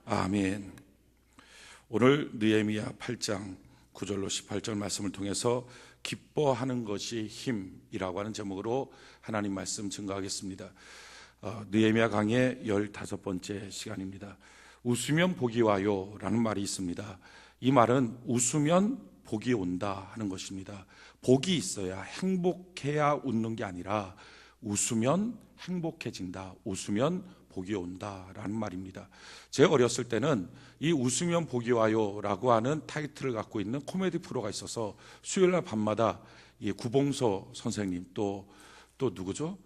아멘. 오늘 느헤미야 8장 9절로 18절 말씀을 통해서 기뻐하는 것이 힘이라고 하는 제목으로 하나님 말씀 증거하겠습니다. 느헤미야 강의 15번째 시간입니다. 웃으면 복이 와요 라는 말이 있습니다. 이 말은 웃으면 복이 온다 하는 것입니다. 복이 있어야 행복해야 웃는 게 아니라 웃으면 행복해진다, 웃으면 복이 온다라는 말입니다. 제가 어렸을 때는 이 웃으면 복이 와요 라고 하는 타이틀을 갖고 있는 코미디 프로가 있어서 수요일날 밤마다 이 구봉서 선생님 또 누구죠?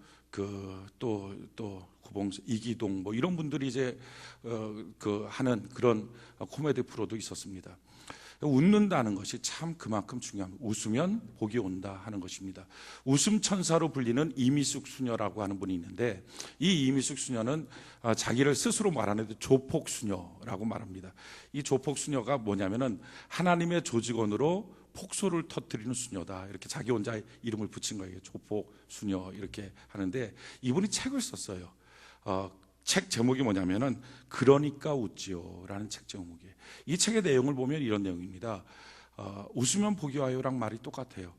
또 구봉서 이기동 뭐 이런 분들이 이제 하는 그런 코미디 프로도 있었습니다. 웃는다는 것이 참 그만큼 중요합니다. 웃으면 복이 온다 하는 것입니다. 웃음 천사로 불리는 이미숙 수녀라고 하는 분이 있는데, 이 이미숙 수녀는 자기를 스스로 말하는데 조폭 수녀라고 말합니다. 이 조폭 수녀가 뭐냐면은 하나님의 조직원으로 폭소를 터뜨리는 수녀다, 이렇게 자기 혼자 이름을 붙인 거예요. 조폭 수녀 이렇게 하는데, 이분이 책을 썼어요. 책 제목이 뭐냐면은 그러니까 웃지요 라는 책 제목이에요. 이 책의 내용을 보면 이런 내용입니다. 웃으면 복이 와요랑 말이 똑같아요.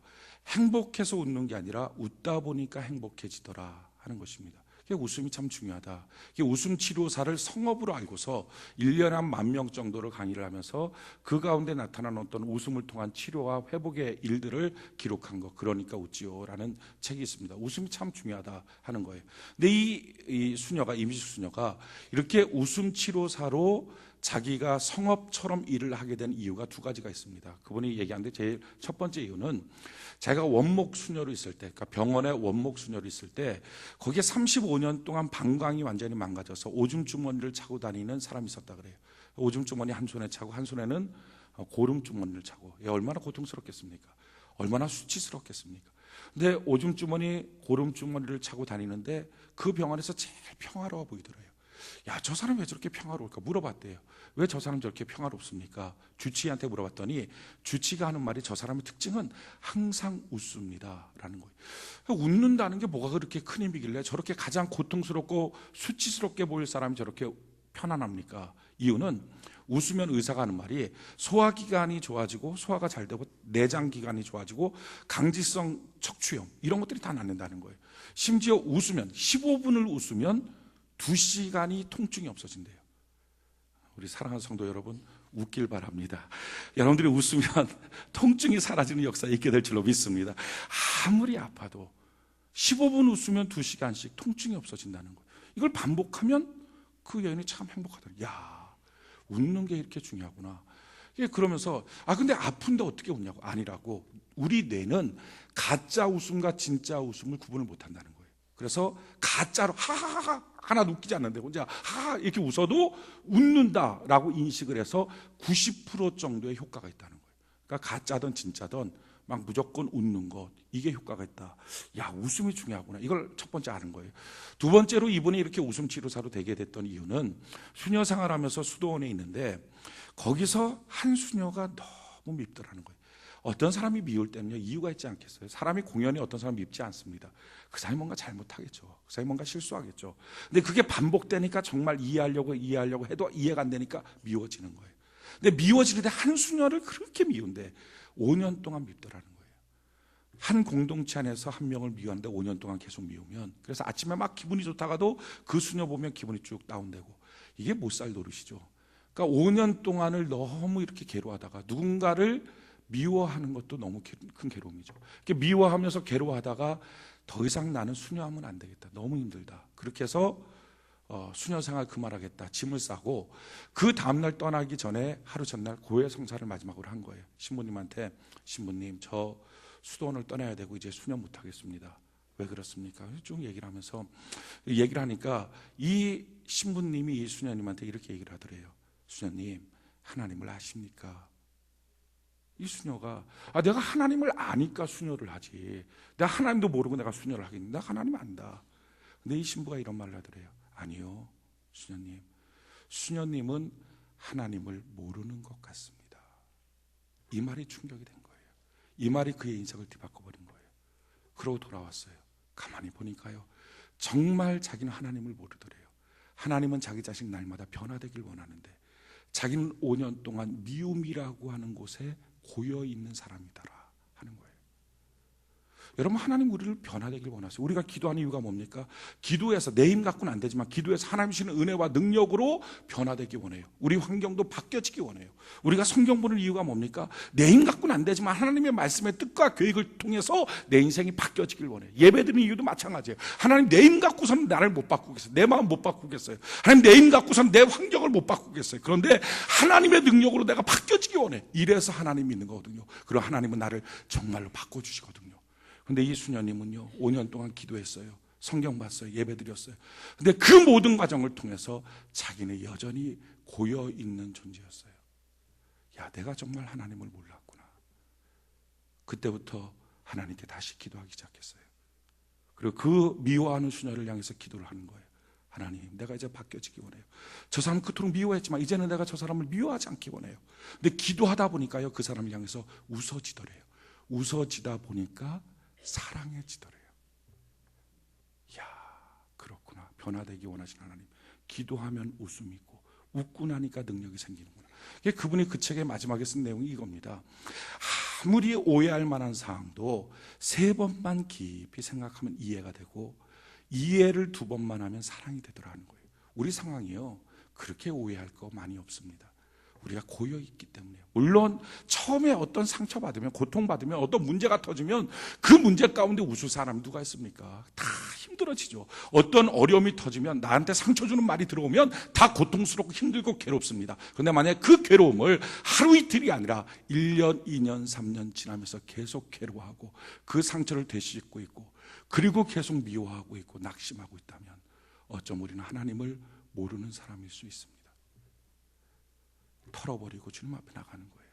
행복해서 웃는 게 아니라 웃다 보니까 행복해지더라 하는 것입니다. 웃음이 참 중요하다. 웃음 치료사를 성업으로 알고서 1년에 한 10,000명 정도를 강의를 하면서 그 가운데 나타난 어떤 웃음을 통한 치료와 회복의 일들을 기록한 것, 그러니까 웃지요 라는 책이 있습니다. 웃음이 참 중요하다 하는 거예요. 근데 이 수녀가, 이미숙 수녀가 이렇게 웃음 치료사로 자기가 성업처럼 일을 하게 된 이유가 두 가지가 있습니다. 그분이 얘기하는데 제일 첫 번째 이유는 자기가 원목 수녀로 있을 때, 그러니까 병원에 원목 수녀로 있을 때 거기에 35년 동안 방광이 완전히 망가져서 오줌 주머니를 차고 다니는 사람이 있었다 그래요. 오줌 주머니 한 손에 차고 한 손에는 고름 주머니를 차고, 얼마나 고통스럽겠습니까? 얼마나 수치스럽겠습니까? 근데 오줌 주머니, 고름 주머니를 차고 다니는데 그 병원에서 제일 평화로워 보이더래요. 야, 저 사람 왜 저렇게 평화로울까 물어봤대요. 왜 저 사람 저렇게 평화롭습니까? 주치의한테 물어봤더니 주치의가 하는 말이 저 사람의 특징은 항상 웃습니다 라는 거예요. 웃는다는 게 뭐가 그렇게 큰 힘이길래 저렇게 가장 고통스럽고 수치스럽게 보일 사람이 저렇게 편안합니까? 이유는 웃으면 의사가 하는 말이 소화기관이 좋아지고, 소화가 잘 되고, 내장기관이 좋아지고, 강지성 척추염 이런 것들이 다 낫는다는 거예요. 심지어 웃으면 15분을 웃으면 2시간이 통증이 없어진대요. 우리 사랑하는 성도 여러분, 웃길 바랍니다. 여러분들이 웃으면 통증이 사라지는 역사에 있게 될 줄로 믿습니다. 아무리 아파도 15분 웃으면 2시간씩 통증이 없어진다는 거예요. 이걸 반복하면 그 여인이 참 행복하다. 야, 웃는 게 이렇게 중요하구나. 그러면서 근데 아픈데 어떻게 웃냐고. 아니라고. 우리 뇌는 가짜 웃음과 진짜 웃음을 구분을 못한다는 거예요. 그래서 가짜로 하하하 하나도 웃기지 않는데 혼자 하하 이렇게 웃어도 웃는다라고 인식을 해서 90% 정도의 효과가 있다는 거예요. 그러니까 가짜든 진짜든 막 무조건 웃는 것, 이게 효과가 있다. 야, 웃음이 중요하구나. 이걸 첫 번째 아는 거예요. 두 번째로 이분이 이렇게 웃음 치료사로 되게 됐던 이유는 수녀 생활하면서 수도원에 있는데 거기서 한 수녀가 너무 밉더라는 거예요. 어떤 사람이 미울 때는요, 이유가 있지 않겠어요? 사람이 공연히 어떤 사람 밉지 않습니다. 그 사람이 뭔가 잘못하겠죠. 그 사람이 뭔가 실수하겠죠. 근데 그게 반복되니까 정말 이해하려고 해도 이해가 안 되니까 미워지는 거예요. 근데 미워지는데 한 수녀를 그렇게 미운데 5년 동안 밉더라는 거예요. 한 공동체 안에서 한 명을 미워하는데 5년 동안 계속 미우면, 그래서 아침에 막 기분이 좋다가도 그 수녀 보면 기분이 쭉 다운되고, 이게 못 살 노릇이죠. 그러니까 5년 동안을 너무 이렇게 괴로워하다가 누군가를 미워하는 것도 너무 큰 괴로움이죠. 미워하면서 괴로워하다가 더 이상 나는 수녀하면 안 되겠다, 너무 힘들다. 그렇게 해서 수녀 생활 그만하겠다, 짐을 싸고 그 다음날 떠나기 전에 하루 전날 고해 성사를 마지막으로 한 거예요. 신부님한테, 신부님 저 수도원을 떠나야 되고 이제 수녀 못하겠습니다. 왜 그렇습니까? 쭉 얘기를 하면서 얘기를 하니까 이 신부님이 이 수녀님한테 이렇게 얘기를 하더래요. 수녀님, 하나님을 아십니까? 이 수녀가 내가 하나님을 아니까 수녀를 하지, 내가 하나님도 모르고 내가 수녀를 하겠니? 내가 하나님 안다. 근데 이 신부가 이런 말을 하더래요. 아니요, 수녀님, 수녀님은 하나님을 모르는 것 같습니다. 이 말이 충격이 된 거예요. 이 말이 그의 인생을 뒤바꿔버린 거예요. 그러고 돌아왔어요. 가만히 보니까요, 정말 자기는 하나님을 모르더래요. 하나님은 자기 자식 날마다 변화되길 원하는데 자기는 5년 동안 미움이라고 하는 곳에 고여 있는 사람이더라 하는 거예요. 여러분, 하나님 우리를 변화되길 원하세요. 우리가 기도하는 이유가 뭡니까? 기도해서 내 힘 갖고는 안 되지만 기도해서 하나님 주시는 은혜와 능력으로 변화되기 원해요. 우리 환경도 바뀌어지기 원해요. 우리가 성경 보는 이유가 뭡니까? 내 힘 갖고는 안 되지만 하나님의 말씀의 뜻과 계획을 통해서 내 인생이 바뀌어지길 원해요. 예배드리는 이유도 마찬가지예요. 하나님 내 힘 갖고서는 나를 못 바꾸겠어요. 내 마음 못 바꾸겠어요. 하나님 내 힘 갖고서는 내 환경을 못 바꾸겠어요. 그런데 하나님의 능력으로 내가 바뀌어지기 원해. 이래서 하나님 믿는 거거든요. 그리고 하나님은 나를 정말로 바꿔주시거든요. 근데 이 수녀님은요, 5년 동안 기도했어요. 성경 봤어요. 예배 드렸어요. 근데 그 모든 과정을 통해서 자기는 여전히 고여 있는 존재였어요. 야, 내가 정말 하나님을 몰랐구나. 그때부터 하나님께 다시 기도하기 시작했어요. 그리고 그 미워하는 수녀를 향해서 기도를 하는 거예요. 하나님, 내가 이제 바뀌어지기 원해요. 저 사람 그토록 미워했지만 이제는 내가 저 사람을 미워하지 않기 원해요. 근데 기도하다 보니까요, 그 사람을 향해서 웃어지더래요. 웃어지다 보니까 사랑해지더래요. 이야, 그렇구나. 변화되기 원하시는 하나님. 기도하면 웃음이 있고 웃고 나니까 능력이 생기는구나. 그분이 그 책의 마지막에 쓴 내용이 이겁니다. 아무리 오해할 만한 사항도 3번만 깊이 생각하면 이해가 되고 이해를 2번만 하면 사랑이 되더라 하는 거예요. 우리 상황이요, 그렇게 오해할 거 많이 없습니다. 우리가 고여있기 때문에요. 물론 처음에 어떤 상처받으면, 고통받으면, 어떤 문제가 터지면 그 문제 가운데 웃을 사람이 누가 있습니까? 다 힘들어지죠. 어떤 어려움이 터지면, 나한테 상처 주는 말이 들어오면 다 고통스럽고 힘들고 괴롭습니다. 그런데 만약에 그 괴로움을 하루 이틀이 아니라 1년, 2년, 3년 지나면서 계속 괴로워하고 그 상처를 되씹고 있고 그리고 계속 미워하고 있고 낙심하고 있다면 어쩜 우리는 하나님을 모르는 사람일 수 있습니다. 털어버리고 주님 앞에 나가는 거예요.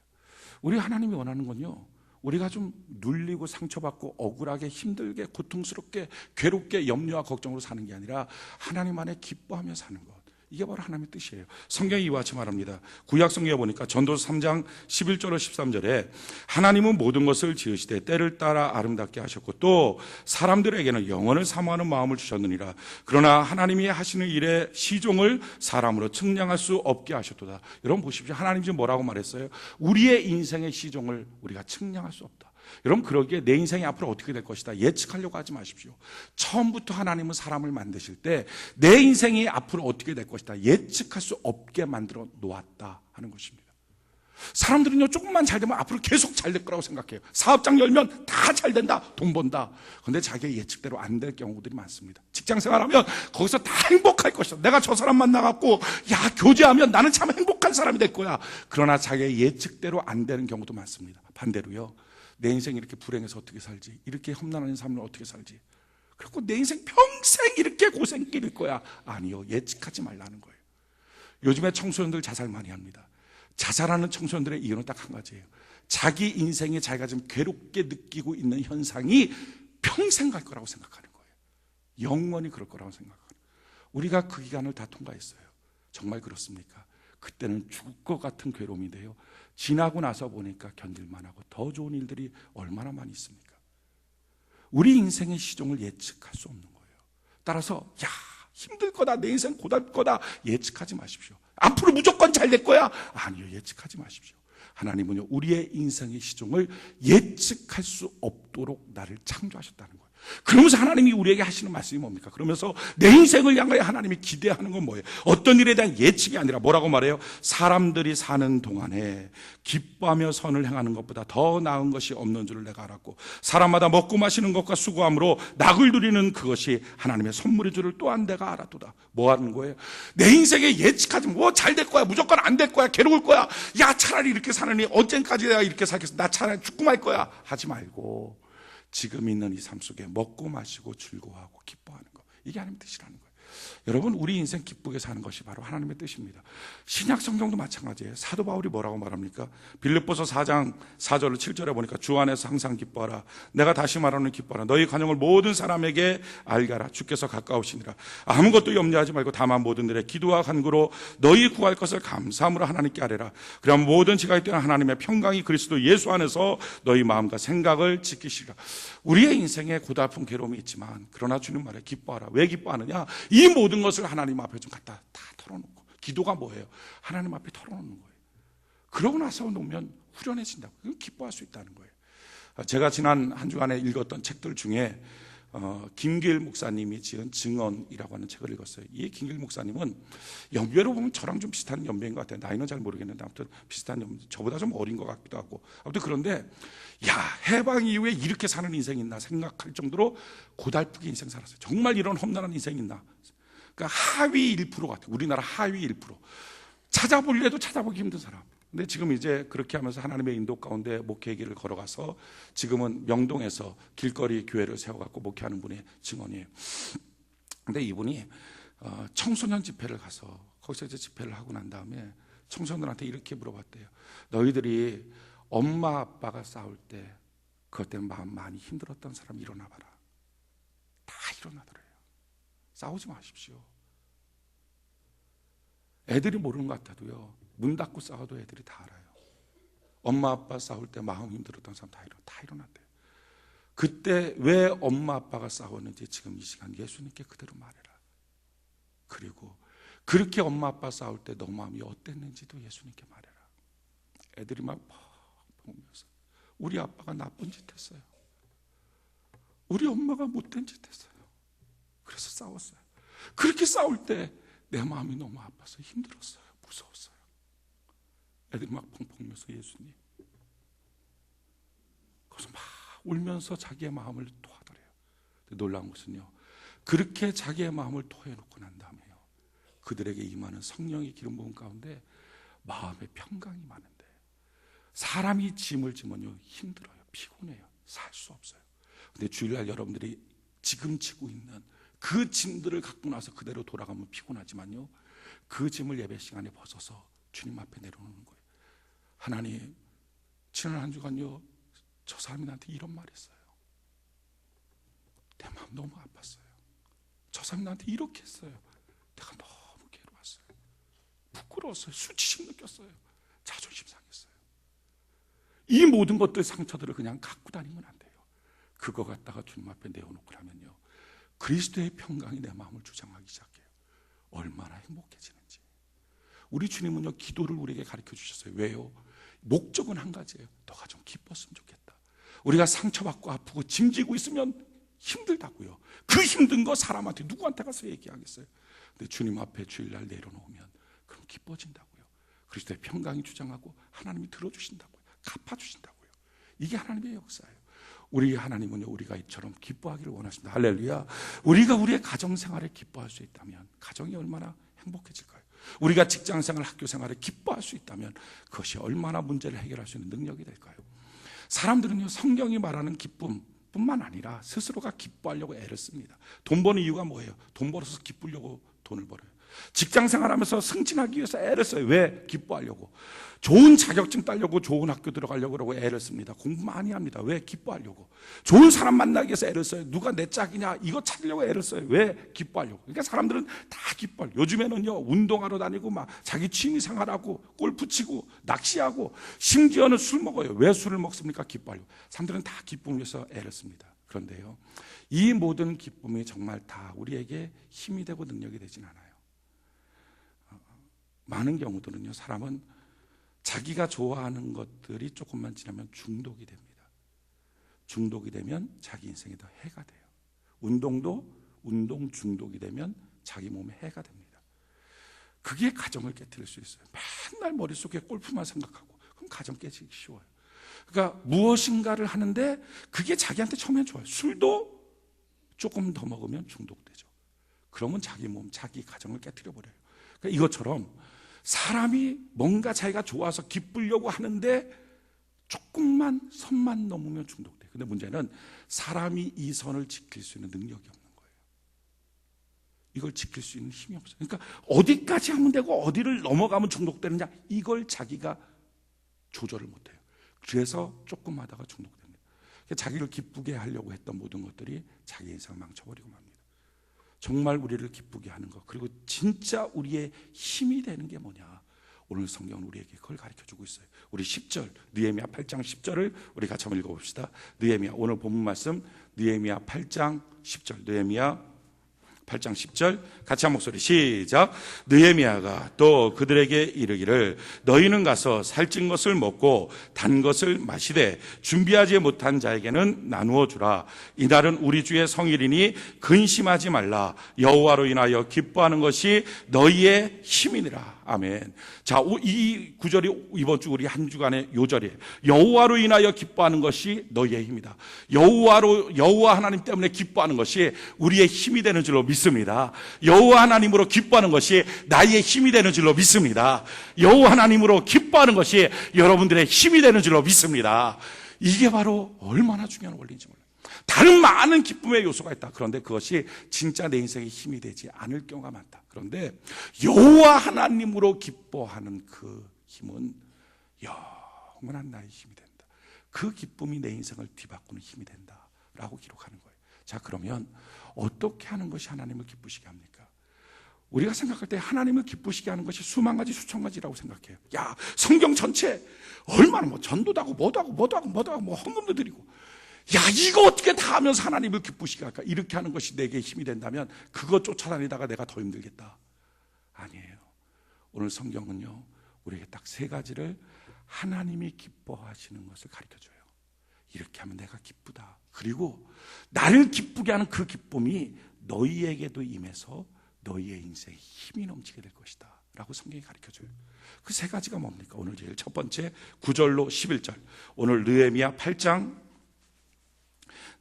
우리 하나님이 원하는 건요, 우리가 좀 눌리고 상처받고 억울하게 힘들게 고통스럽게 괴롭게 염려와 걱정으로 사는 게 아니라 하나님 안에 기뻐하며 사는 것, 이게 바로 하나님의 뜻이에요. 성경이 이와 같이 말합니다. 구약 성경에 보니까 전도서 3장 11절로 13절에 하나님은 모든 것을 지으시되 때를 따라 아름답게 하셨고 또 사람들에게는 영원을 사모하는 마음을 주셨느니라. 그러나 하나님이 하시는 일의 시종을 사람으로 측량할 수 없게 하셨도다. 여러분 보십시오. 하나님 지금 뭐라고 말했어요? 우리의 인생의 시종을 우리가 측량할 수 없다. 여러분, 그러기에 내 인생이 앞으로 어떻게 될 것이다 예측하려고 하지 마십시오. 처음부터 하나님은 사람을 만드실 때 내 인생이 앞으로 어떻게 될 것이다 예측할 수 없게 만들어 놓았다 하는 것입니다. 사람들은요, 조금만 잘 되면 앞으로 계속 잘 될 거라고 생각해요. 사업장 열면 다 잘 된다, 돈 번다. 그런데 자기의 예측대로 안 될 경우들이 많습니다. 직장 생활하면 거기서 다 행복할 것이다. 내가 저 사람 만나갖고 야, 교제하면 나는 참 행복한 사람이 될 거야. 그러나 자기의 예측대로 안 되는 경우도 많습니다. 반대로요, 내 인생 이렇게 불행해서 어떻게 살지, 이렇게 험난한 삶을 어떻게 살지, 그리고 내 인생 평생 이렇게 고생길 거야. 아니요, 예측하지 말라는 거예요. 요즘에 청소년들 자살 많이 합니다. 자살하는 청소년들의 이유는 딱 한 가지예요. 자기 인생에 자기가 지금 괴롭게 느끼고 있는 현상이 평생 갈 거라고 생각하는 거예요. 영원히 그럴 거라고 생각하는 거예요. 우리가 그 기간을 다 통과했어요. 정말 그렇습니까? 그때는 죽을 것 같은 괴로움인데요, 지나고 나서 보니까 견딜만 하고 더 좋은 일들이 얼마나 많이 있습니까? 우리 인생의 시종을 예측할 수 없는 거예요. 따라서 야, 힘들 거다, 내 인생 고달 거다 예측하지 마십시오. 앞으로 무조건 잘 될 거야, 아니요, 예측하지 마십시오. 하나님은요, 우리의 인생의 시종을 예측할 수 없도록 나를 창조하셨다는 거예요. 그러면서 하나님이 우리에게 하시는 말씀이 뭡니까? 그러면서 내 인생을 향하여 하나님이 기대하는 건 뭐예요? 어떤 일에 대한 예측이 아니라 뭐라고 말해요? 사람들이 사는 동안에 기뻐하며 선을 행하는 것보다 더 나은 것이 없는 줄을 내가 알았고 사람마다 먹고 마시는 것과 수고함으로 낙을 누리는 그것이 하나님의 선물인 줄을 또한 내가 알았도다. 뭐 하는 거예요? 내 인생에 예측하지 뭐 잘 될 거야, 무조건 안 될 거야, 괴로울 거야, 야, 차라리 이렇게 사느니 언젠까지 내가 이렇게 살겠어, 나 차라리 죽고 말 거야 하지 말고 지금 있는 이 삶 속에 먹고 마시고 즐거워하고 기뻐하는 것, 이게 하나님의 뜻이라는 거예요. 여러분, 우리 인생 기쁘게 사는 것이 바로 하나님의 뜻입니다. 신약 성경도 마찬가지예요. 사도 바울이 뭐라고 말합니까? 빌립보서 4장 4절로 7절에 보니까 주 안에서 항상 기뻐하라. 내가 다시 말하는 기뻐하라. 너희 간영을 모든 사람에게 알게 하라. 주께서 가까우시니라. 아무것도 염려하지 말고 다만 모든 일에 기도와 간구로 너희 구할 것을 감사함으로 하나님께 아뢰라. 그럼 모든 지각이 뛰어난 하나님의 평강이 그리스도 예수 안에서 너희 마음과 생각을 지키시라. 우리의 인생에 고달픈 괴로움이 있지만 그러나 주님 말에 기뻐하라. 왜 기뻐하느냐? 이 모든 것을 하나님 앞에 좀 갖다 다 털어놓고 기도가 뭐예요? 하나님 앞에 털어놓는 거예요. 그러고 나서 놓으면 후련해진다고. 그건 기뻐할 수 있다는 거예요. 제가 지난 한 주간에 읽었던 책들 중에 김길 목사님이 지은 증언이라고 하는 책을 읽었어요. 이 김길 목사님은 연배로 보면 저랑 좀 비슷한 연배인 것 같아요. 나이는 잘 모르겠는데 아무튼 비슷한 연배, 저보다 좀 어린 것 같기도 하고. 아무튼 그런데 해방 이후에 이렇게 사는 인생이 있나 생각할 정도로 고달프게 인생 살았어요. 정말 이런 험난한 인생이 있나. 그러니까 하위 1% 같아요. 우리나라 하위 1%. 찾아볼래도 찾아보기 힘든 사람. 근데 지금 이제 그렇게 하면서 하나님의 인도 가운데 목회의 길을 걸어가서 지금은 명동에서 길거리 교회를 세워갖고 목회하는 분의 증언이에요. 근데 이분이 청소년 집회를 가서 거기서 이제 집회를 하고 난 다음에 청소년들한테 이렇게 물어봤대요. 너희들이 엄마 아빠가 싸울 때 그것 때문에 마음 많이 힘들었던 사람 일어나봐라. 다 일어나더래요. 싸우지 마십시오. 애들이 모르는 것 같아도요, 문 닫고 싸워도 애들이 다 알아요. 엄마 아빠 싸울 때 마음 힘들었던 사람 다 일어난대요. 그때 왜 엄마 아빠가 싸웠는지 지금 이 시간 예수님께 그대로 말해라. 그리고 그렇게 엄마 아빠 싸울 때 너 마음이 어땠는지도 예수님께 말해라. 애들이 막 보면서 우리 아빠가 나쁜 짓 했어요. 우리 엄마가 못된 짓 했어요. 그래서 싸웠어요. 그렇게 싸울 때 내 마음이 너무 아파서 힘들었어요. 무서웠어요. 애들이 막 펑펑 울면서 예수님. 그래서 막 울면서 자기의 마음을 토하더래요. 놀라운 것은요, 그렇게 자기의 마음을 토해놓고 난 다음에요, 그들에게 임하는 성령의 기름 부음 가운데 마음의 평강이 많은데, 사람이 짐을 지면요 힘들어요. 피곤해요. 살 수 없어요. 근데 주일날 여러분들이 지금 지고 있는 그 짐들을 갖고 나서 그대로 돌아가면 피곤하지만요, 그 짐을 예배 시간에 벗어서 주님 앞에 내려놓는 거예요. 하나님, 지난 한 주간요 저 사람이 나한테 이런 말 했어요. 내 마음 너무 아팠어요. 저 사람이 나한테 이렇게 했어요. 내가 너무 괴로웠어요. 부끄러웠어요. 수치심 느꼈어요. 자존심 상했어요. 이 모든 것들, 상처들을 그냥 갖고 다니면 안 돼요. 그거 갖다가 주님 앞에 내어놓고 나면요, 그리스도의 평강이 내 마음을 주장하기 시작해요. 얼마나 행복해지는지. 우리 주님은요 기도를 우리에게 가르쳐 주셨어요. 왜요? 목적은 한 가지예요. 너가 좀 기뻤으면 좋겠다. 우리가 상처받고 아프고 짐지고 있으면 힘들다고요. 그 힘든 거 사람한테 누구한테 가서 얘기하겠어요? 근데 주님 앞에 주일날 내려놓으면 그럼 기뻐진다고요. 그리스도의 평강이 주장하고 하나님이 들어주신다고요. 갚아주신다고요. 이게 하나님의 역사예요. 우리 하나님은요 우리가 이처럼 기뻐하기를 원하십니다. 할렐루야. 우리가 우리의 가정생활에 기뻐할 수 있다면 가정이 얼마나 행복해질까요? 우리가 직장생활, 학교생활에 기뻐할 수 있다면 그것이 얼마나 문제를 해결할 수 있는 능력이 될까요? 사람들은요 성경이 말하는 기쁨뿐만 아니라 스스로가 기뻐하려고 애를 씁니다. 돈 버는 이유가 뭐예요? 돈 벌어서 기쁘려고 돈을 벌어요. 직장생활하면서 승진하기 위해서 애를 써요. 왜? 기뻐하려고. 좋은 자격증 따려고 좋은 학교 들어가려고 그러고 애를 씁니다. 공부 많이 합니다. 왜? 기뻐하려고. 좋은 사람 만나기 위해서 애를 써요. 누가 내 짝이냐 이거 찾으려고 애를 써요. 왜? 기뻐하려고. 그러니까 사람들은 다 기뻐해요. 요즘에는요 운동하러 다니고 막 자기 취미생활하고 골프 치고 낚시하고 심지어는 술 먹어요. 왜 술을 먹습니까? 기뻐하려고. 사람들은 다 기쁨을 위해서 애를 씁니다. 그런데요 이 모든 기쁨이 정말 다 우리에게 힘이 되고 능력이 되진 않아요. 많은 경우들은요 사람은 자기가 좋아하는 것들이 조금만 지나면 중독이 됩니다. 중독이 되면 자기 인생에 더 해가 돼요. 운동도 운동 중독이 되면 자기 몸에 해가 됩니다. 그게 가정을 깨트릴 수 있어요. 맨날 머릿속에 골프만 생각하고 그럼 가정 깨지기 쉬워요. 그러니까 무엇인가를 하는데 그게 자기한테 처음엔 좋아요. 술도 조금 더 먹으면 중독되죠. 그러면 자기 몸, 자기 가정을 깨트려 버려요. 그러니까 이것처럼 사람이 뭔가 자기가 좋아서 기쁘려고 하는데 조금만 선만 넘으면 중독돼요. 근데 문제는 사람이 이 선을 지킬 수 있는 능력이 없는 거예요. 이걸 지킬 수 있는 힘이 없어요. 그러니까 어디까지 하면 되고 어디를 넘어가면 중독되느냐 이걸 자기가 조절을 못해요. 그래서 조금 하다가 중독됩니다. 자기를 기쁘게 하려고 했던 모든 것들이 자기 인생을 망쳐버리고 맙니다. 정말 우리를 기쁘게 하는 것, 그리고 진짜 우리의 힘이 되는 게 뭐냐, 오늘 성경은 우리에게 그걸 가르쳐주고 있어요. 우리 10절, 느헤미야 8장 10절을 우리 같이 한번 읽어봅시다. 느헤미야, 오늘 본문 말씀 느헤미야 8장 10절, 느헤미야 8장 10절 같이 한 목소리 시작. 느헤미야가 또 그들에게 이르기를 너희는 가서 살찐 것을 먹고 단 것을 마시되 준비하지 못한 자에게는 나누어 주라. 이날은 우리 주의 성일이니 근심하지 말라. 여호와로 인하여 기뻐하는 것이 너희의 힘이니라. 아멘. 자, 이 구절이 이번 주 우리 한 주간의 요절이에요. 여호와로 인하여 기뻐하는 것이 너희의 힘이다. 여호와 하나님 때문에 기뻐하는 것이 우리의 힘이 되는 줄로 믿습니다. 여호와 하나님으로 기뻐하는 것이 나의 힘이 되는 줄로 믿습니다. 여호와 하나님으로 기뻐하는 것이 여러분들의 힘이 되는 줄로 믿습니다. 이게 바로 얼마나 중요한 원리인지 몰라요. 다른 많은 기쁨의 요소가 있다. 그런데 그것이 진짜 내 인생의 힘이 되지 않을 경우가 많다. 그런데 여호와 하나님으로 기뻐하는 그 힘은 영원한 나의 힘이 된다. 그 기쁨이 내 인생을 뒤바꾸는 힘이 된다 라고 기록하는 거예요. 자, 그러면 어떻게 하는 것이 하나님을 기쁘시게 합니까? 우리가 생각할 때 하나님을 기쁘시게 하는 것이 수만 가지 수천 가지라고 생각해요. 야, 성경 전체 얼마나 뭐 전도도 하고 뭐도 하고 뭐 헌금도 드리고, 야, 이거 어떻게 다 하면서 하나님을 기쁘시게 할까? 이렇게 하는 것이 내게 힘이 된다면 그거 쫓아다니다가 내가 더 힘들겠다. 아니에요. 오늘 성경은요, 우리에게 딱 세 가지를 하나님이 기뻐하시는 것을 가르쳐줘요. 이렇게 하면 내가 기쁘다. 그리고 나를 기쁘게 하는 그 기쁨이 너희에게도 임해서 너희의 인생에 힘이 넘치게 될 것이다 라고 성경이 가르쳐줘요. 그 세 가지가 뭡니까? 오늘 제일 첫 번째 9절로 11절. 오늘 느헤미야 8장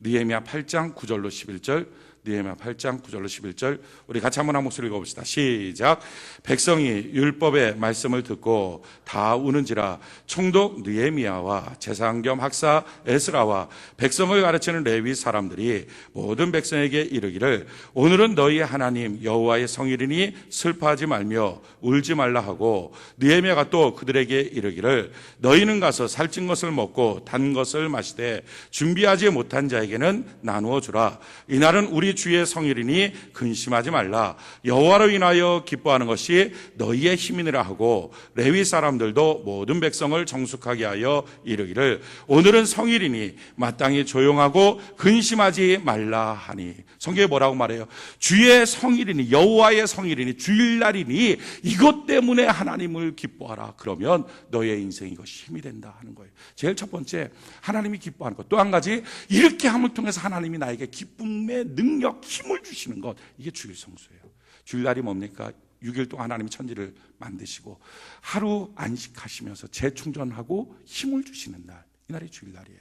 9절로 11절, 느헤미야 8장 9절로 11절 우리 같이 한번 한 목소리 읽어봅시다. 시작. 백성이 율법의 말씀을 듣고 다 우는지라 총독 느헤미야와 제사장 겸 학사 에스라와 백성을 가르치는 레위 사람들이 모든 백성에게 이르기를 오늘은 너희의 하나님 여호와의 성일이니 슬퍼하지 말며 울지 말라 하고, 느헤미야가 또 그들에게 이르기를 너희는 가서 살찐 것을 먹고 단 것을 마시되 준비하지 못한 자에게는 나누어 주라. 이날은 우리 주의 성일이니 근심하지 말라. 여호와로 인하여 기뻐하는 것이 너희의 힘이니라 하고, 레위 사람들도 모든 백성을 정숙하게 하여 이르기를 오늘은 성일이니 마땅히 조용하고 근심하지 말라 하니. 성경에 뭐라고 말해요? 주의 성일이니, 여호와의 성일이니, 주일날이니 이것 때문에 하나님을 기뻐하라. 그러면 너의 인생 이것이 힘이 된다 하는 거예요. 제일 첫 번째, 하나님이 기뻐하는 것. 또 한 가지, 이렇게 함을 통해서 하나님이 나에게 기쁨의 능력, 힘을 주시는 것. 이게 주일 성수예요. 주일날이 뭡니까? 6일 동안 하나님이 천지를 만드시고 하루 안식하시면서 재충전하고 힘을 주시는 날, 이 날이 주일날이에요.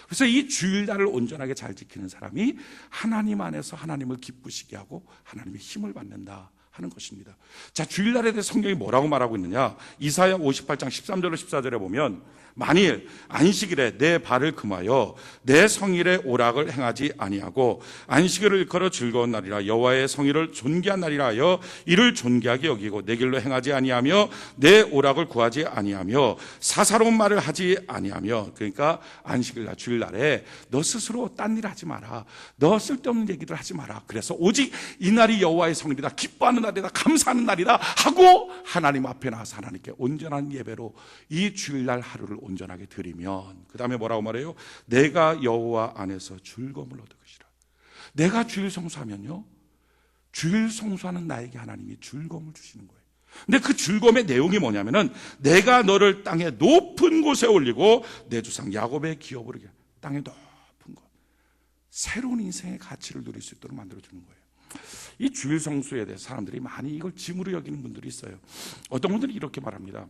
그래서 이 주일날을 온전하게 잘 지키는 사람이 하나님 안에서 하나님을 기쁘시게 하고 하나님의 힘을 받는다 하는 것입니다. 자, 주일날에 대해 성경이 뭐라고 말하고 있느냐? 이사야 58장 13절로 14절에 보면 만일 안식일에 내 발을 금하여 내 성일의 오락을 행하지 아니하고 안식일을 일컬어 즐거운 날이라 여호와의 성일을 존귀한 날이라 하여 이를 존귀하게 여기고 내 길로 행하지 아니하며 내 오락을 구하지 아니하며 사사로운 말을 하지 아니하며, 그러니까 안식일날 주일날에 너 스스로 딴 일 하지 마라. 너 쓸데없는 얘기들 하지 마라. 그래서 오직 이 날이 여호와의 성일이다, 기뻐하는 날이다, 감사하는 날이다 하고 하나님 앞에 나와서 하나님께 온전한 예배로 이 주일날 하루를 온전하게 드리면, 그 다음에 뭐라고 말해요? 내가 여호와 안에서 즐거움을 얻을 것이라. 내가 주일 성수하면요, 주일 성수하는 나에게 하나님이 즐거움을 주시는 거예요. 근데 그 즐거움의 내용이 뭐냐면은 내가 너를 땅의 높은 곳에 올리고 내 조상 야곱의 기업으로 땅의 높은 곳, 새로운 인생의 가치를 누릴 수 있도록 만들어주는 거예요. 이 주일 성수에 대해서 사람들이 많이 이걸 짐으로 여기는 분들이 있어요. 어떤 분들이 이렇게 말합니다.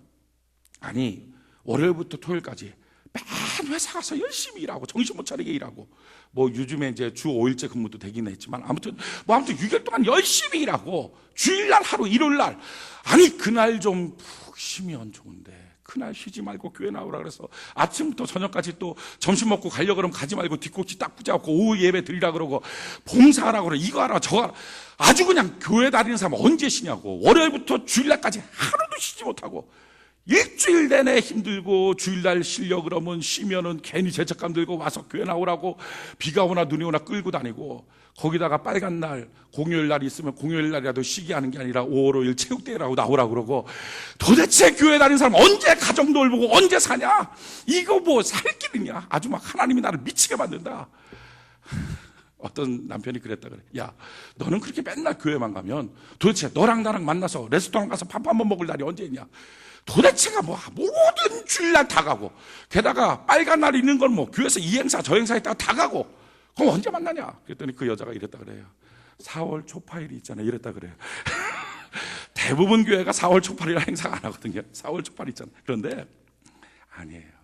아니, 월요일부터 토요일까지 맨 회사 가서 열심히 일하고 정신 못 차리게 일하고, 뭐 요즘에 이제 주 5일째 근무도 되긴 했지만 아무튼 6일 동안 열심히 일하고 주일날 하루, 일요일날, 아니 그날 좀 푹 쉬면 좋은데 그날 쉬지 말고 교회 나오라 그래서 아침부터 저녁까지 또 점심 먹고 가려고 그러면 가지 말고 뒷꼭지 딱 붙잡고 오후 예배 드리라 그러고 봉사하라 그러고 이거 하라 저거 하라. 아주 그냥 교회 다니는 사람 언제 쉬냐고. 월요일부터 주일날까지 하루도 쉬지 못하고 일주일 내내 힘들고 주일날 쉬려 그러면 쉬면은 괜히 죄책감 들고 와서 교회 나오라고 비가 오나 눈이 오나 끌고 다니고, 거기다가 빨간 날 공휴일 날이 있으면 공휴일 날이라도 쉬게 하는 게 아니라 5월 5일 체육대회라고 나오라고 그러고, 도대체 교회 다니는 사람 언제 가정 돌보고 언제 사냐? 이거 뭐 살 길이냐? 아주 막 하나님이 나를 미치게 만든다. 어떤 남편이 그랬다 그래. 야, 너는 그렇게 맨날 교회만 가면 도대체 너랑 나랑 만나서 레스토랑 가서 밥 한번 먹을 날이 언제 있냐? 도대체가 뭐 모든 주일날 다 가고, 게다가 빨간 날 있는 건 뭐 교회에서 이 행사 저 행사 있다가 다 가고, 그럼 언제 만나냐? 그랬더니 그 여자가 이랬다 그래요. 4월 초파일이 있잖아요. 이랬다 그래요. 대부분 교회가 4월 초파일이라 행사 안 하거든요. 4월 초파일 있잖아요. 그런데 아니에요.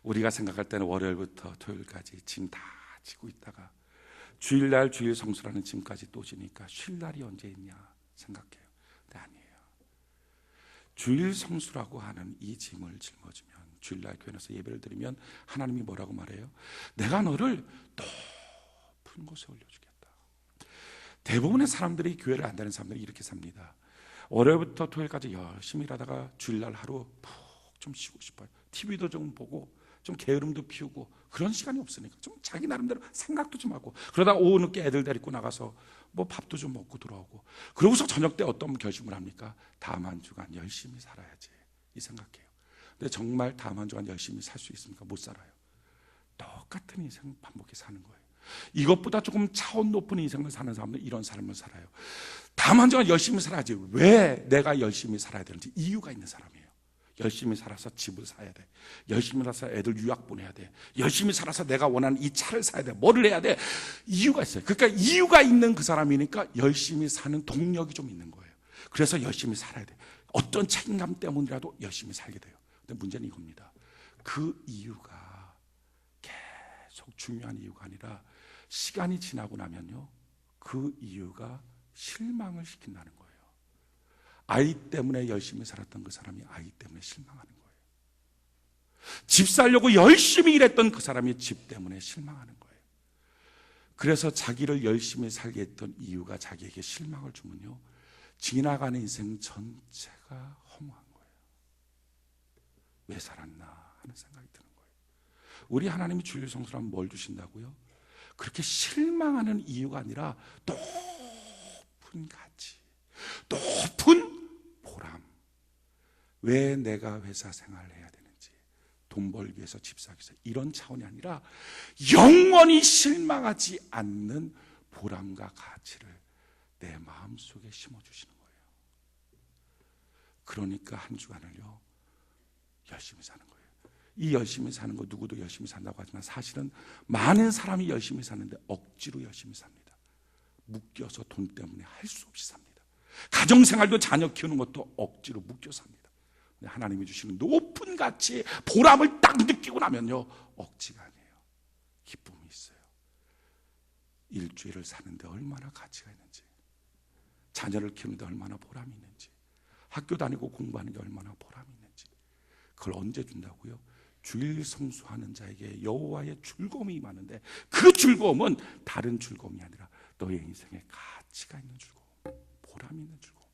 우리가 생각할 때는 월요일부터 토요일까지 짐 다 지고 있다가 주일날 주일 성수라는 짐까지 또 지니까 쉴 날이 언제 있냐 생각해요. 근데 아니에요. 주일 성수라고 하는 이 짐을 짊어지면, 주일날 교회에서 예배를 드리면 하나님이 뭐라고 말해요? 내가 너를 높은 곳에 올려주겠다. 대부분의 사람들이, 교회를 안 다니는 사람들이 이렇게 삽니다. 월요일부터 토요일까지 열심히 일하다가 주일날 하루 푹 좀 쉬고 싶어요. TV도 좀 보고 좀 게으름도 피우고, 그런 시간이 없으니까 좀 자기 나름대로 생각도 좀 하고, 그러다 오후 늦게 애들 데리고 나가서 뭐 밥도 좀 먹고 들어오고, 그러고서 저녁 때 어떤 결심을 합니까? 다음 한 주간 열심히 살아야지, 이 생각해요. 근데 정말 다음 한 주간 열심히 살 수 있습니까? 못 살아요. 똑같은 인생 반복해서 사는 거예요. 이것보다 조금 차원 높은 인생을 사는 사람들은 이런 삶을 살아요. 다음 한 주간 열심히 살아야지. 왜 내가 열심히 살아야 되는지 이유가 있는 사람이에요. 열심히 살아서 집을 사야 돼. 열심히 살아서 애들 유학 보내야 돼. 열심히 살아서 내가 원하는 이 차를 사야 돼. 뭐를 해야 돼? 이유가 있어요. 그러니까 이유가 있는 그 사람이니까 열심히 사는 동력이 좀 있는 거예요. 그래서 열심히 살아야 돼. 어떤 책임감 때문이라도 열심히 살게 돼요. 근데 문제는 이겁니다. 그 이유가 계속 중요한 이유가 아니라 시간이 지나고 나면요, 그 이유가 실망을 시킨다는 거예요. 아이 때문에 열심히 살았던 그 사람이 아이 때문에 실망하는 거예요. 집 살려고 열심히 일했던 그 사람이 집 때문에 실망하는 거예요. 그래서 자기를 열심히 살게 했던 이유가 자기에게 실망을 주면요, 지나가는 인생 전체가 허무한 거예요. 왜 살았나 하는 생각이 드는 거예요. 우리 하나님이 주일 성수라면 뭘 주신다고요? 그렇게 실망하는 이유가 아니라 높은 가치, 높은 보람. 왜 내가 회사 생활을 해야 되는지, 돈 벌기 위해서, 집 사기 위해서, 이런 차원이 아니라 영원히 실망하지 않는 보람과 가치를 내 마음속에 심어주시는 거예요. 그러니까 한 주간을요 열심히 사는 거예요. 이 열심히 사는 거, 누구도 열심히 산다고 하지만 사실은 많은 사람이 열심히 사는데 억지로 열심히 삽니다. 묶여서 돈 때문에 할 수 없이 삽니다. 가정생활도, 자녀 키우는 것도 억지로 묶여 삽니다. 하나님이 주시는 높은 가치, 보람을 딱 느끼고 나면요, 억지가 아니에요. 기쁨이 있어요. 일주일을 사는데 얼마나 가치가 있는지, 자녀를 키우는데 얼마나 보람이 있는지, 학교 다니고 공부하는 게 얼마나 보람이 있는지, 그걸 언제 준다고요? 주일 성수하는 자에게 여호와의 즐거움이 임하는데, 그 즐거움은 다른 즐거움이 아니라 너의 인생에 가치가 있는 즐거움, 보람이 있는 즐거움.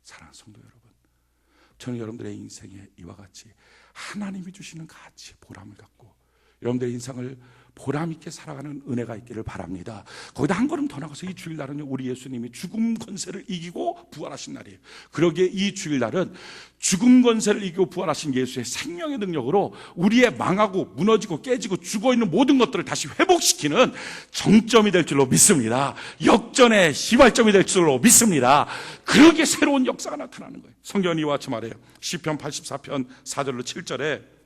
사랑하는 성도 여러분, 저는 여러분들의 인생에 이와 같이 하나님이 주시는 가치, 보람을 갖고 여러분들의 인생을 보람 있게 살아가는 은혜가 있기를 바랍니다. 거기다 한 걸음 더 나가서 이 주일날은요, 우리 예수님이 죽음 권세를 이기고 부활하신 날이에요. 그러기에 이 주일날은 죽음 권세를 이기고 부활하신 예수의 생명의 능력으로 우리의 망하고 무너지고 깨지고 죽어있는 모든 것들을 다시 회복시키는 정점이 될 줄로 믿습니다. 역전의 시발점이 될 줄로 믿습니다. 그러기에 새로운 역사가 나타나는 거예요. 성경이 이와 같이 말해요. 시편 84편 4절로 7절에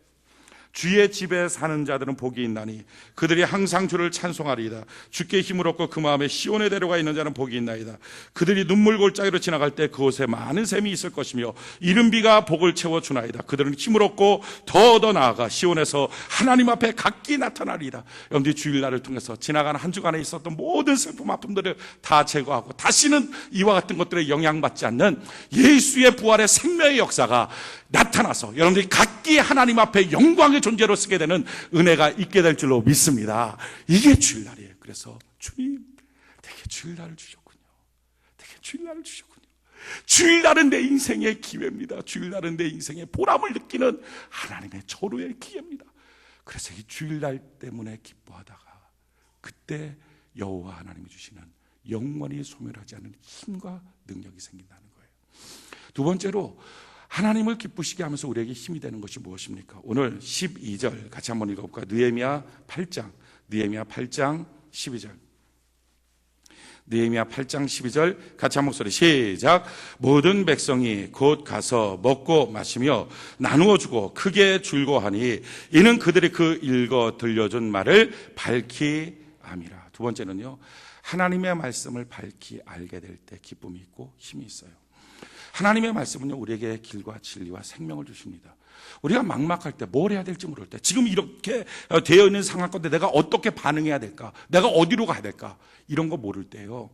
주의 집에 사는 자들은 복이 있나니 그들이 항상 주를 찬송하리이다. 주께 힘을 얻고 그 마음에 시온에 데려가 있는 자는 복이 있나이다. 그들이 눈물 골짜기로 지나갈 때 그곳에 많은 샘이 있을 것이며 이른 비가 복을 채워주나이다. 그들은 힘을 얻고 더 나아가 시온에서 하나님 앞에 각기 나타나리이다. 여러분들이 주일날을 통해서 지나가는 한 주간에 있었던 모든 슬픔, 아픔들을 다 제거하고 다시는 이와 같은 것들에 영향받지 않는 예수의 부활의 생명의 역사가 나타나서 여러분들이 각기 하나님 앞에 영광의 존재로 쓰게 되는 은혜가 있게 될 줄로 믿습니다. 이게 주일날이에요. 그래서 주님, 내게 주일날을 주셨군요. 내게 주일날을 주셨군요. 주일날은 내 인생의 기회입니다. 주일날은 내 인생의 보람을 느끼는 하나님의 절호의 기회입니다. 그래서 이 주일날 때문에 기뻐하다가 그때 여호와 하나님이 주시는 영원히 소멸하지 않는 힘과 능력이 생긴다는 거예요. 두 번째로 하나님을 기쁘시게 하면서 우리에게 힘이 되는 것이 무엇입니까? 오늘 12절 같이 한번 읽어볼까요? 느헤미야 8장 12절. 느헤미야 8장 12절 같이 한 목소리 시작. 모든 백성이 곧 가서 먹고 마시며 나누어 주고 크게 즐거워하니 이는 그들이 그 읽어 들려준 말을 밝히 암이라. 두 번째는요, 하나님의 말씀을 밝히 알게 될 때 기쁨이 있고 힘이 있어요. 하나님의 말씀은요, 우리에게 길과 진리와 생명을 주십니다. 우리가 막막할 때 뭘 해야 될지 모를 때, 지금 이렇게 되어 있는 상황 가운데 내가 어떻게 반응해야 될까, 내가 어디로 가야 될까, 이런 거 모를 때요,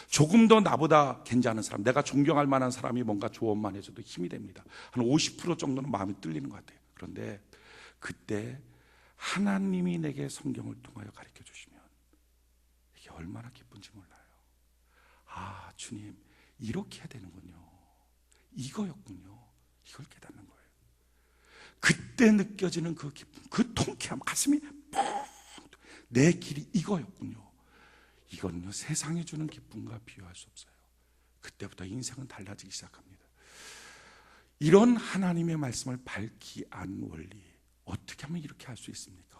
조금 더 나보다 괜찮은 사람, 내가 존경할 만한 사람이 뭔가 조언만 해줘도 힘이 됩니다. 한 50% 정도는 마음이 뚫리는 것 같아요. 그런데 그때 하나님이 내게 성경을 통하여 가르쳐 주시면 이게 얼마나 기쁜지 몰라요. 아, 주님, 이렇게 해야 되는군요. 이거였군요. 이걸 깨닫는 거예요. 그때 느껴지는 그 기쁨, 그 통쾌함, 가슴이 뻥, 내 길이 이거였군요. 이거는요, 세상이 주는 기쁨과 비교할 수 없어요. 그때부터 인생은 달라지기 시작합니다. 이런 하나님의 말씀을 밝히 안 원리, 어떻게 하면 이렇게 할 수 있습니까?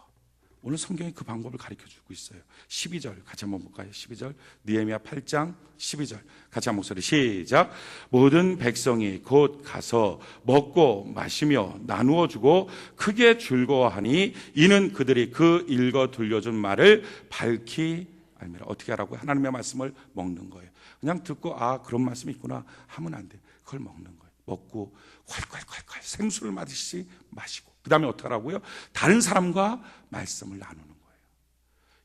오늘 성경이 그 방법을 가르쳐주고 있어요. 12절 같이 한번 볼까요? 12절 느헤미야 8장 12절 같이 한 목소리 시작. 모든 백성이 곧 가서 먹고 마시며 나누어 주고 크게 즐거워하니 이는 그들이 그 읽어 들려준 말을 밝히 알미라. 어떻게 하라고요? 하나님의 말씀을 먹는 거예요. 그냥 듣고 아, 그런 말씀이 있구나 하면 안 돼요. 그걸 먹는 거예요. 먹고 콸콸콸콸 생수를 마시듯이 마시고, 그 다음에 어떻게 하라고요? 다른 사람과 말씀을 나누는 거예요.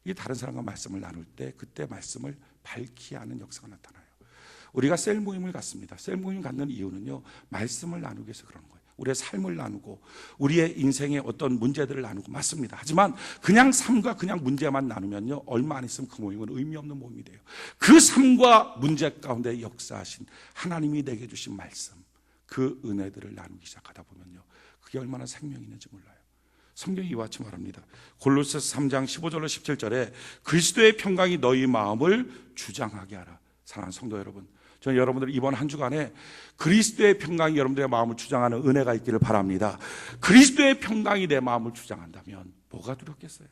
이 다른 사람과 말씀을 나눌 때 그때 말씀을 밝히 하는 역사가 나타나요. 우리가 셀 모임을 갖습니다. 셀 모임을 갖는 이유는요, 말씀을 나누기 위해서 그런 거예요. 우리의 삶을 나누고 우리의 인생의 어떤 문제들을 나누고, 맞습니다. 하지만 그냥 삶과 그냥 문제만 나누면요, 얼마 안 있으면 그 모임은 의미 없는 모임이 돼요. 그 삶과 문제 가운데 역사하신 하나님이 내게 주신 말씀, 그 은혜들을 나누기 시작하다 보면요, 그게 얼마나 생명이 있는지 몰라요. 성경이 이와 같이 말합니다. 골로새서 3장 15절로 17절에 그리스도의 평강이 너희 마음을 주장하게 하라. 사랑하는 성도 여러분, 저는 여러분들 이번 한 주간에 그리스도의 평강이 여러분들의 마음을 주장하는 은혜가 있기를 바랍니다. 그리스도의 평강이 내 마음을 주장한다면 뭐가 두렵겠어요?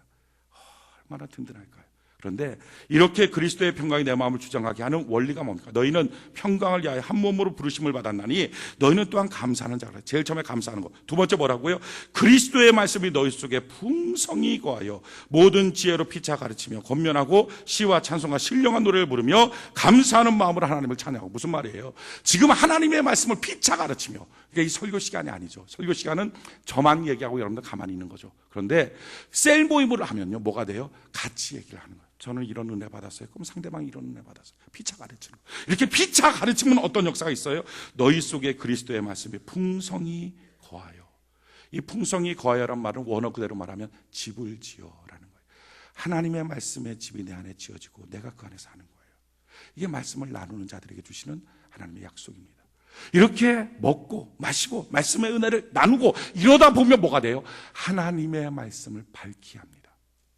얼마나 든든할까요? 그런데 이렇게 그리스도의 평강이 내 마음을 주장하게 하는 원리가 뭡니까? 너희는 평강을 위하여 한 몸으로 부르심을 받았나니 너희는 또한 감사하는 자라. 제일 처음에 감사하는 거. 두 번째 뭐라고요? 그리스도의 말씀이 너희 속에 풍성히 거하여 모든 지혜로 피차 가르치며 권면하고 시와 찬송과 신령한 노래를 부르며 감사하는 마음으로 하나님을 찬양하고. 무슨 말이에요? 지금 하나님의 말씀을 피차 가르치며, 그러니까 이 설교 시간이 아니죠. 설교 시간은 저만 얘기하고 여러분들 가만히 있는 거죠. 그런데 셀 모임을 하면요, 뭐가 돼요? 같이 얘기를 하는 거예요. 저는 이런 은혜 받았어요. 그럼 상대방이 이런 은혜 받았어요. 피차 가르치는 거예요. 이렇게 피차 가르치면 어떤 역사가 있어요? 너희 속에 그리스도의 말씀이 풍성히 거하여. 이 풍성히 거하여란 말은 원어 그대로 말하면 집을 지어라는 거예요. 하나님의 말씀의 집이 내 안에 지어지고 내가 그 안에서 하는 거예요. 이게 말씀을 나누는 자들에게 주시는 하나님의 약속입니다. 이렇게 먹고 마시고 말씀의 은혜를 나누고 이러다 보면 뭐가 돼요? 하나님의 말씀을 밝히 합니다.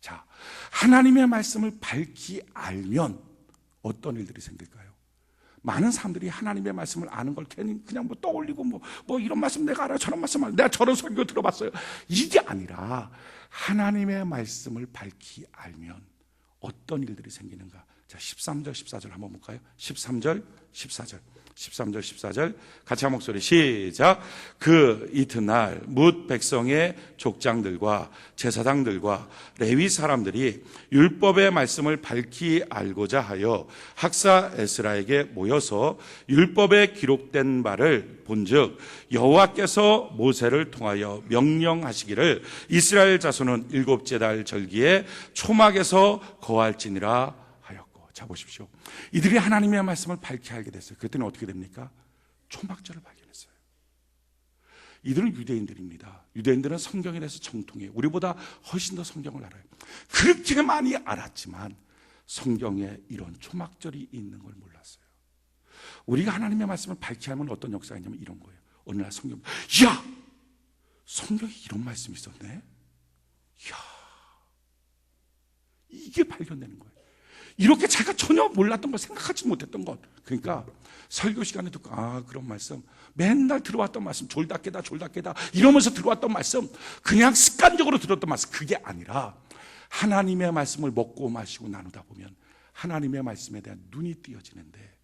자, 하나님의 말씀을 밝히 알면 어떤 일들이 생길까요? 많은 사람들이 하나님의 말씀을 아는 걸 괜히 그냥 뭐 떠올리고 뭐 이런 말씀 내가 알아요, 저런 말씀 알아요, 내가 저런 설교 들어봤어요, 이게 아니라 하나님의 말씀을 밝히 알면 어떤 일들이 생기는가. 자, 13절 14절 한번 볼까요? 13절 14절 13절 14절 같이 한 목소리 시작. 그 이튿날 뭇 백성의 족장들과 제사장들과 레위 사람들이 율법의 말씀을 밝히 알고자 하여 학사 에스라에게 모여서 율법에 기록된 바를 본즉 여호와께서 모세를 통하여 명령하시기를 이스라엘 자손은 일곱째 달 절기에 초막에서 거할지니라. 자, 보십시오. 이들이 하나님의 말씀을 밝히 알게 됐어요. 그랬더니 어떻게 됩니까? 초막절을 발견했어요. 이들은 유대인들입니다. 유대인들은 성경에 대해서 정통해요. 우리보다 훨씬 더 성경을 알아요. 그렇게 많이 알았지만 성경에 이런 초막절이 있는 걸 몰랐어요. 우리가 하나님의 말씀을 밝히 알면 어떤 역사가 있냐면 이런 거예요. 어느 날 성경에 이런 말씀이 있었네? 이게 발견되는 거예요. 이렇게 자기가 전혀 몰랐던 것, 생각하지 못했던 것. 그러니까 설교 시간에 듣고 그런 말씀, 맨날 들어왔던 말씀, 졸다깨다 이러면서 들어왔던 말씀, 그냥 습관적으로 들었던 말씀, 그게 아니라 하나님의 말씀을 먹고 마시고 나누다 보면 하나님의 말씀에 대한 눈이 띄어지는데,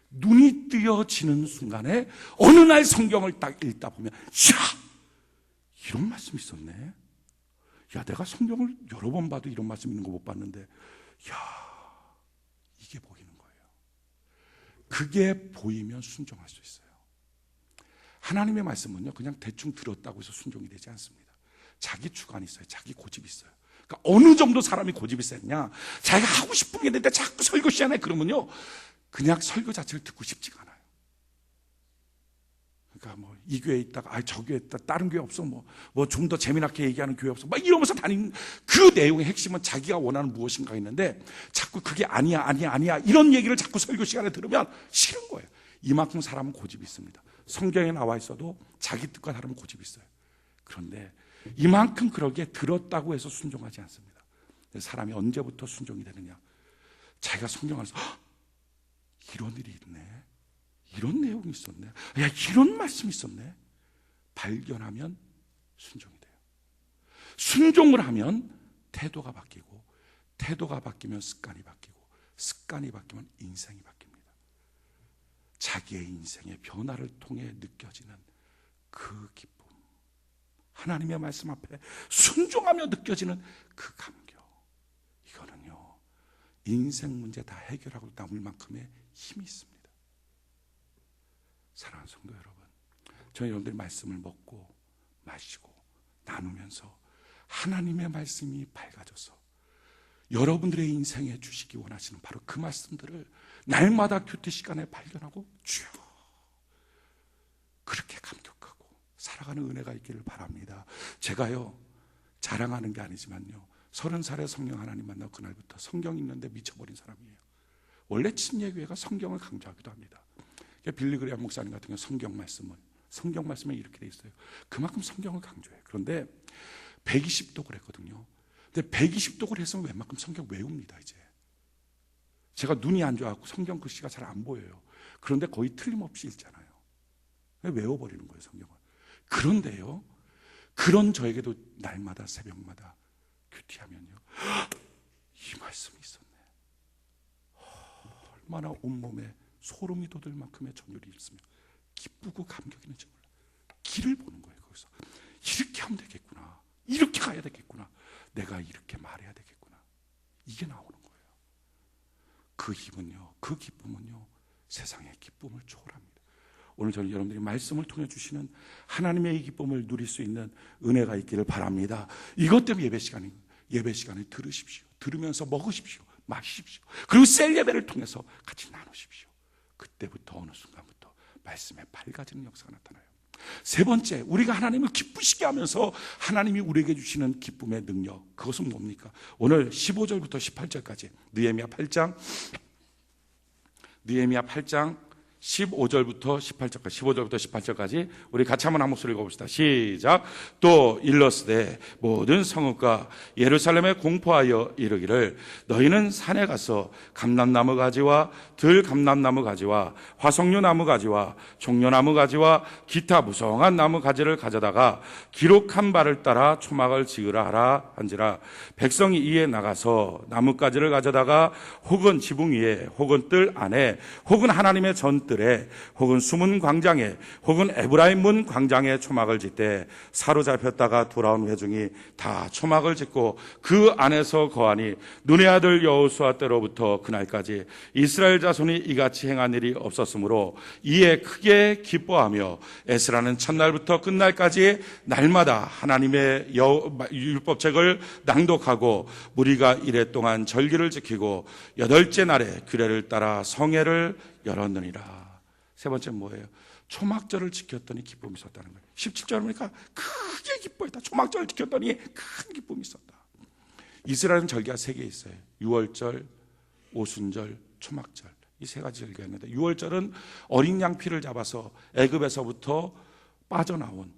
눈이 띄어지는 순간에 어느 날 성경을 딱 읽다 보면, 야, 이런 말씀이 있었네. 야, 내가 성경을 여러 번 봐도 이런 말씀 있는 거 못 봤는데, 야, 이게 보이는 거예요. 그게 보이면 순종할 수 있어요. 하나님의 말씀은요, 그냥 대충 들었다고 해서 순종이 되지 않습니다. 자기 주관이 있어요. 자기 고집이 있어요. 그러니까 어느 정도 사람이 고집이 세냐, 자기가 하고 싶은 게 있는데 자꾸 설교 시간에 그러면요, 그냥 설교 자체를 듣고 싶지가 않아요. 그러니까 뭐 이 교회에 있다가 저 교회에 있다, 다른 교회 없어, 뭐 좀 더 재미나게 얘기하는 교회 없어, 막 이러면서 다니는 그 내용의 핵심은 자기가 원하는 무엇인가 있는데, 자꾸 그게 아니야 이런 얘기를 자꾸 설교 시간에 들으면 싫은 거예요. 이만큼 사람은 고집이 있습니다. 성경에 나와 있어도 자기 뜻과 다르면 고집이 있어요. 그런데 이만큼 그러기에 들었다고 해서 순종하지 않습니다. 사람이 언제부터 순종이 되느냐, 자기가 성경 안에서 이런 일이 있네, 이런 내용이 있었네, 야, 이런 말씀이 있었네, 발견하면 순종이 돼요. 순종을 하면 태도가 바뀌고, 태도가 바뀌면 습관이 바뀌고, 습관이 바뀌면 인생이 바뀝니다. 자기의 인생의 변화를 통해 느껴지는 그 기쁨, 하나님의 말씀 앞에 순종하며 느껴지는 그 감격, 이거는요, 인생 문제 다 해결하고 남을 만큼의 힘이 있습니다. 사랑하는 성도 여러분, 저희 여러분들이 말씀을 먹고 마시고 나누면서 하나님의 말씀이 밝아져서 여러분들의 인생에 주시기 원하시는 바로 그 말씀들을 날마다 큐티 시간에 발견하고 쭉 그렇게 감격하고 살아가는 은혜가 있기를 바랍니다. 제가요, 자랑하는 게 아니지만요, 30살에 성령 하나님 만나고 그날부터 성경 읽는데 미쳐버린 사람이에요. 원래 침례교회가 성경을 강조하기도 합니다. 빌리그레암 목사님 같은 경우 성경 말씀에 이렇게 돼 있어요. 그만큼 성경을 강조해요. 그런데 120독을 했거든요. 근데 120독을 했으면 웬만큼 성경 외웁니다. 이제 제가 눈이 안 좋아갖고 성경 글씨가 잘 안 보여요. 그런데 거의 틀림없이 읽잖아요. 외워버리는 거예요, 성경을. 그런데요, 그런 저에게도 날마다 새벽마다 큐티하면요, 이 말씀이 있었네, 얼마나 온몸에 소름이 돋을 만큼의 전율이 있으며 기쁘고 감격이 있는지 몰라. 길을 보는 거예요. 거기서 이렇게 하면 되겠구나, 이렇게 가야 되겠구나, 내가 이렇게 말해야 되겠구나, 이게 나오는 거예요. 그 힘은요, 그 기쁨은요, 세상의 기쁨을 초월합니다. 오늘 저는 여러분들이 말씀을 통해 주시는 하나님의 이 기쁨을 누릴 수 있는 은혜가 있기를 바랍니다. 이것 때문에 예배 시간에 들으십시오. 들으면서 먹으십시오. 마십시오. 그리고 셀 예배를 통해서 같이 나누십시오. 그때부터 어느 순간부터 말씀에 밝아지는 역사가 나타나요. 세 번째, 우리가 하나님을 기쁘시게 하면서 하나님이 우리에게 주시는 기쁨의 능력, 그것은 뭡니까? 오늘 15절부터 18절까지 느헤미야 8장 15절부터 18절까지 우리 같이 한번 한 목소리 읽어봅시다. 시작. 또 일러스되 모든 성읍과 예루살렘에 공포하여 이르기를 너희는 산에 가서 감람나무 가지와 들감람나무 가지와 화석류 나무 가지와 종려나무 가지와 기타 무성한 나무 가지를 가져다가 기록한 바를 따라 초막을 지으라 하라 한지라. 백성이 이에 나가서 나뭇가지를 가져다가 혹은 지붕 위에 혹은 뜰 안에 혹은 하나님의 전뜰에 혹은 숨은 광장에 혹은 에브라임 문 광장에 초막을 짓되 사로잡혔다가 돌아온 회중이 다 초막을 짓고 그 안에서 거하니 눈의 아들 여호수아 때로부터 그날까지 이스라엘 자손이 이같이 행한 일이 없었으므로 이에 크게 기뻐하며 에스라는 첫날부터 끝날까지 날마다 하나님의 율법책을 낭독하고 무리가 이래 동안 절기를 지키고 8째 날에 규례를 따라 성회를 열었느니라. 세 번째 뭐예요? 초막절을 지켰더니 기쁨이 있었다는 거예요. 17절 보니까 크게 기뻐했다. 초막절을 지켰더니 큰 기쁨이 있었다. 이스라엘은 절기가 3개 있어요. 유월절, 오순절, 초막절. 이 3가지 절기가 있는데, 유월절은 어린 양 피를 잡아서 애굽에서부터 빠져나온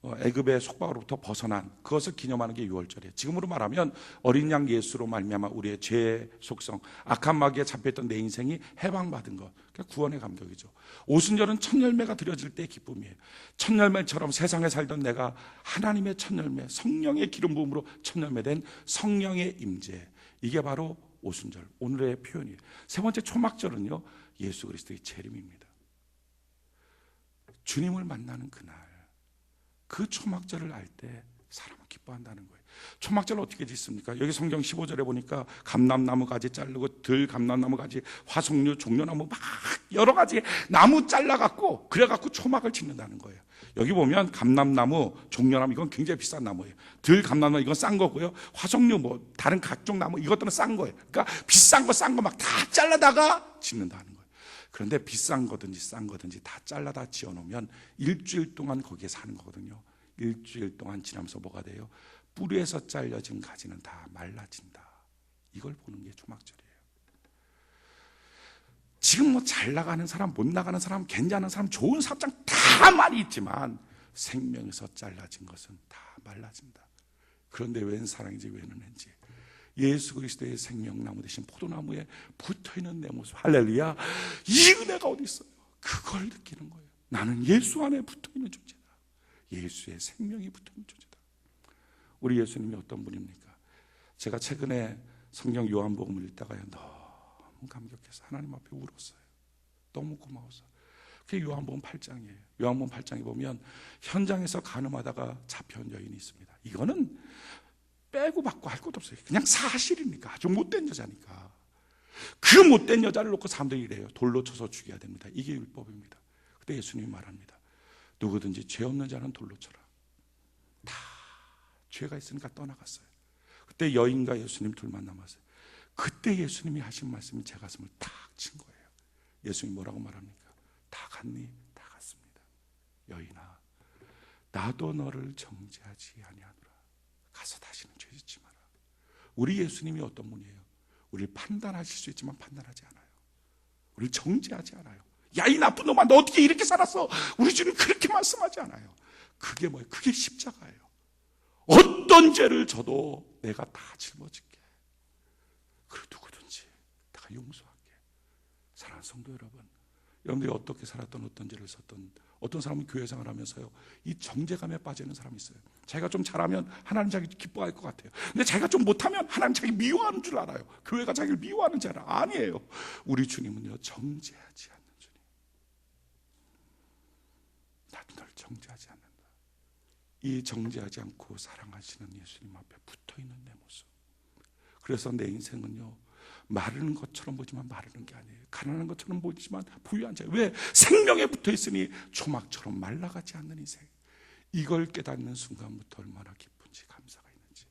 애굽의 속박으로부터 벗어난 그것을 기념하는 게 유월절이에요. 지금으로 말하면 어린 양 예수로 말미암아 우리의 죄의 속성, 악한 마귀에 잡혀있던 내 인생이 해방받은 것, 그러니까 구원의 감격이죠. 오순절은 첫 열매가 드려질 때의 기쁨이에요. 첫 열매처럼 세상에 살던 내가 하나님의 첫 열매, 성령의 기름 부음으로 첫 열매된 성령의 임재, 이게 바로 오순절, 오늘의 표현이에요. 세 번째 초막절은요, 예수 그리스도의 재림입니다. 주님을 만나는 그날, 그 초막절을 알 때 사람은 기뻐한다는 거예요. 초막절 어떻게 짓습니까? 여기 성경 15절에 보니까 감람나무 가지 자르고 들 감람나무 가지, 화석류, 종려나무 막 여러 가지 나무 잘라갖고 그래갖고 초막을 짓는다는 거예요. 여기 보면 감람나무, 종려나무 이건 굉장히 비싼 나무예요. 들 감람나무 이건 싼 거고요. 화석류 뭐 다른 각종 나무 이것들은 싼 거예요. 그러니까 비싼 거 싼 거 막 다 잘라다가 짓는다는 거예요. 그런데 비싼 거든지 싼 거든지 다 잘라다 지어놓으면 일주일 동안 거기에 사는 거거든요. 일주일 동안 지나면서 뭐가 돼요? 뿌리에서 잘려진 가지는 다 말라진다. 이걸 보는 게 초막절이에요. 지금 뭐 잘 나가는 사람, 못 나가는 사람, 괜찮은 사람, 좋은 사람 다 많이 있지만 생명에서 잘라진 것은 다 말라진다. 그런데 웬 사랑인지 웬 은혜인지 예수 그리스도의 생명나무 대신 포도나무에 붙어있는 내 모습, 할렐루야, 이 은혜가 어디 있어요? 그걸 느끼는 거예요. 나는 예수 안에 붙어있는 존재다. 예수의 생명이 붙어있는 존재다. 우리 예수님이 어떤 분입니까? 제가 최근에 성경 요한복음을 읽다가요, 너무 감격해서 하나님 앞에 울었어요. 너무 고마워서. 그게 요한복음 8장이에요. 요한복음 8장에 보면 현장에서 간음하다가 잡혀온 여인이 있습니다. 이거는 빼고 받고 할 것도 없어요. 그냥 사실이니까. 아주 못된 여자니까. 그 못된 여자를 놓고 사람들이 이래요. 돌로 쳐서 죽여야 됩니다. 이게 율법입니다. 그때 예수님이 말합니다. 누구든지 죄 없는 자는 돌로 쳐라. 다 죄가 있으니까 떠나갔어요. 그때 여인과 예수님 둘만 남았어요. 그때 예수님이 하신 말씀이 제 가슴을 탁 친 거예요. 예수님이 뭐라고 말합니까? 다 갔니? 다 갔습니다. 여인아, 나도 너를 정죄하지 아니하노라. 가서 다시는 죄 짓지 마라. 우리 예수님이 어떤 분이에요? 우리를 판단하실 수 있지만 판단하지 않아요. 우리를 정죄하지 않아요. 야, 이 나쁜 놈아, 너 어떻게 이렇게 살았어? 우리 주님 그렇게 말씀하지 않아요. 그게 뭐예요? 그게 십자가예요. 어떤 죄를 져도 내가 다 짊어질게. 그리고 누구든지 내가 용서할게. 사랑하는 성도 여러분, 여러분들이 어떻게 살았던 어떤 죄를 썼던, 어떤 사람은 교회 생활하면서요, 이 정죄감에 빠지는 사람이 있어요. 자기가 좀 잘하면 하나님 자기 기뻐할 것 같아요. 근데 자기가 좀 못하면 하나님 자기 미워하는 줄 알아요. 교회가 자기를 미워하는 줄 알아요. 아니에요. 우리 주님은요, 정죄하지 않는 주님. 나도 널 정죄하지 않는다. 이 정죄하지 않고 사랑하시는 예수님 앞에 붙어있는 내 모습. 그래서 내 인생은요, 마르는 것처럼 보지만 마르는 게 아니에요. 가난한 것처럼 보이지만 부유한 자예요. 왜? 생명에 붙어있으니 초막처럼 말라가지 않는 인생. 이걸 깨닫는 순간부터 얼마나 기쁜지, 감사가 있는지.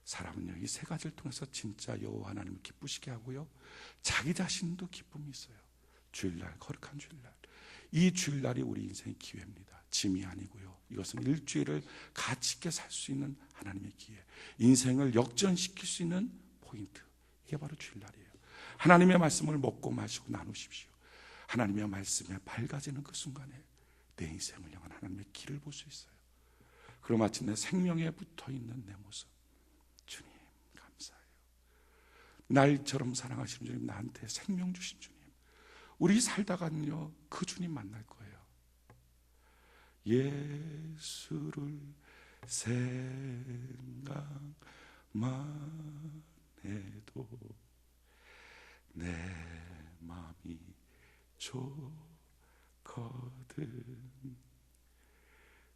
사람은요, 이 세 가지를 통해서 진짜 여호와 하나님을 기쁘시게 하고요, 자기 자신도 기쁨이 있어요. 주일날, 거룩한 주일날. 이 주일날이 우리 인생의 기회입니다. 짐이 아니고요, 이것은 일주일을 가치 있게 살 수 있는 하나님의 기회, 인생을 역전시킬 수 있는 포인트. 이게 바로 주일날이에요. 하나님의 말씀을 먹고 마시고 나누십시오. 하나님의 말씀에 밝아지는 그 순간에 내 인생을 향한 하나님의 길을 볼 수 있어요. 그리고 마침내 생명에 붙어있는 내 모습. 주님 감사해요. 날처럼 사랑하시는 주님, 나한테 생명 주신 주님, 우리 살다가는요, 그 주님 만날 거예요. 예수를 생각만 해도 내 마음이 좋거든.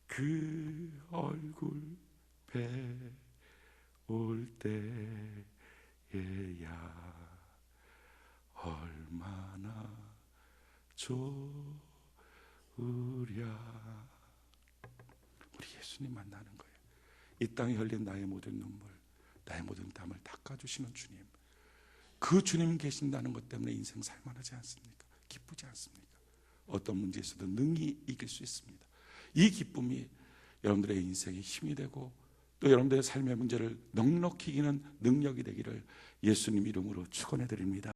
그 얼굴 배울 때에야 얼마나 좋으랴. 우리 예수님 만나는 거예요. 이 땅에 흘린 나의 모든 눈물, 나의 모든 땀을 닦아주시는 주님, 그 주님 계신다는 것 때문에 인생 살만하지 않습니까? 기쁘지 않습니까? 어떤 문제에 있어도 능히 이길 수 있습니다. 이 기쁨이 여러분들의 인생의 힘이 되고 또 여러분들의 삶의 문제를 넉넉히 이기는 능력이 되기를 예수님 이름으로 축원해 드립니다.